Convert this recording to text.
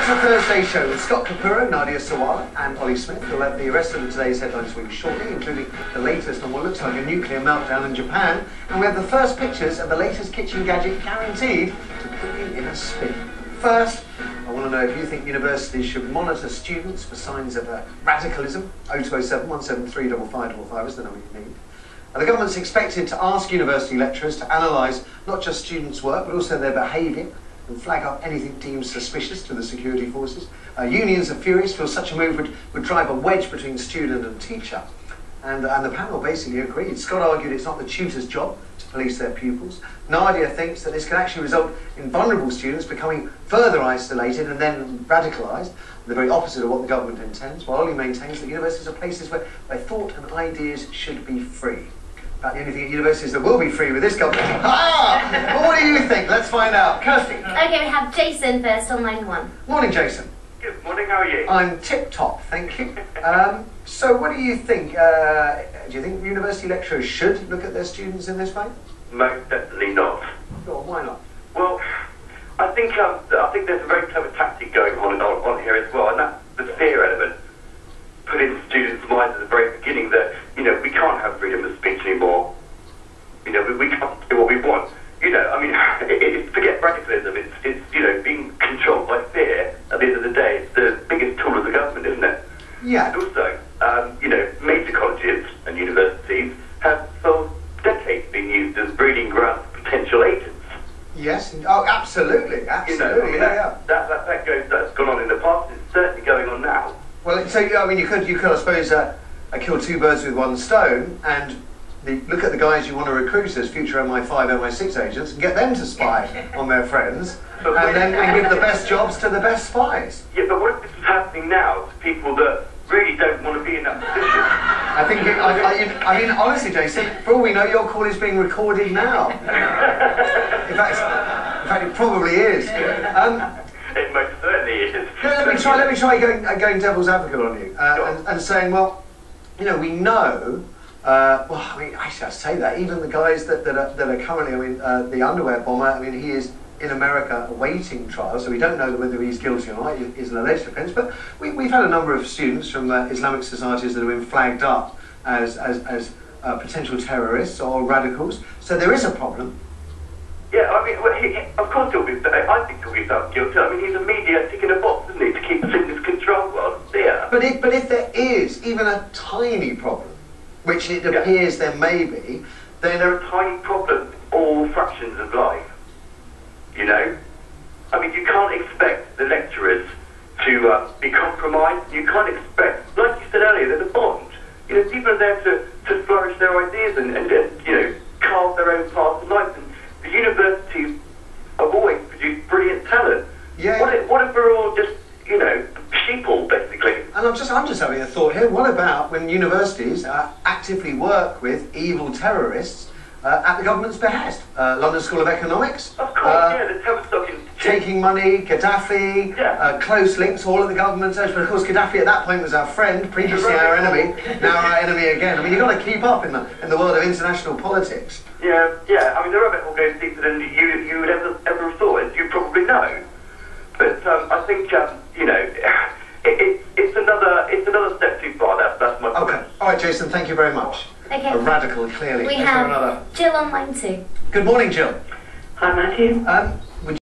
That's a Thursday show with Scott Kapura, Nadia Sawala and Ollie Smith. We'll have the rest of today's headlines for you shortly, including the latest on what looks like a nuclear meltdown in Japan. And we have the first pictures of the latest kitchen gadget guaranteed to put you in a spin. First, I want to know if you think universities should monitor students for signs of radicalism. 0207 173 5555 is the number you need. The government's expected to ask university lecturers to analyse not just students' work, but also their behaviour and flag up anything deemed suspicious to the security forces. Unions are furious, feel such a move would drive a wedge between student and teacher. And the panel basically agreed. Scott argued it's not the tutor's job to police their pupils. Nadia thinks that this can actually result in vulnerable students becoming further isolated and then radicalised, the very opposite of what the government intends, while Ollie maintains that universities are places where thought and ideas should be free. About the only thing at universities that will be free with this government. Well, what do you think? Let's find out. Kirsty. Okay, we have Jason first on line 1. Morning, Jason. Good morning, how are you? I'm tip-top, thank you. So what do you think? Do you think university lecturers should look at their students in this way? Most definitely not. Well, why not? Well, I think there's a very clever tactic going on here as well, and that's the fear element. Put in students' minds at the very beginning that, we can't have freedom of speech anymore. We can't do what we want. Forget radicalism. It's being controlled by fear. At the end of the day, it's the biggest tool of the government, isn't it? Yeah. And also, major colleges and universities have for decades been used as breeding grounds for potential agents. Yes. Oh, absolutely. Absolutely. That's gone on in the past. It's certainly going on now. Well, so you could, I suppose, kill two birds with one stone, and look at the guys you want to recruit as future MI5, MI6 agents, and get them to spy on their friends, and give the best jobs to the best spies. Yeah, but what if this is happening now to people that really don't want to be in that position? I mean, honestly, Jason, for all we know, your call is being recorded now. In fact, it probably is. It most certainly is. Let me try going devil's advocate on you, and saying, well, we know. Actually, I say that even the guys that are currently, the underwear bomber. He is in America awaiting trial, so we don't know whether he's guilty or not. It is an alleged offence, but we've had a number of students from Islamic societies that have been flagged up as potential terrorists or radicals. So there is a problem. Yeah, of course he'll be. I think he'll be found guilty. He's a media tick in a box, isn't he, to keep things controlled while it's there. But if there is even a tiny problem, which it appears there may be, then there are tiny problems in all fractions of life. You can't expect the lecturers to be compromised. You can't expect, like you said earlier, there's a bond. People are there to flourish their ideas and carve their own path in life. And the universities have always produced brilliant talent. Yeah. What if we're all just, sheeple, basically? And I'm just having a thought here. What about when universities actively work with evil terrorists at the government's behest? London School of Economics. Of course, the Tavistock taking money, Gaddafi, close links, all at the government's edge. But of course, Gaddafi at that point was our friend, previously our enemy, now our enemy again. You've got to keep up in the world of international politics. Yeah. The rabbit hole goes deeper than you would ever have thought, as you probably know. But I think it's another step too far. That's my point. Okay. All right, Jason. Thank you very much. Okay. A radical, clearly. We have Jill on line 2. Good morning, Jill. Hi, Matthew.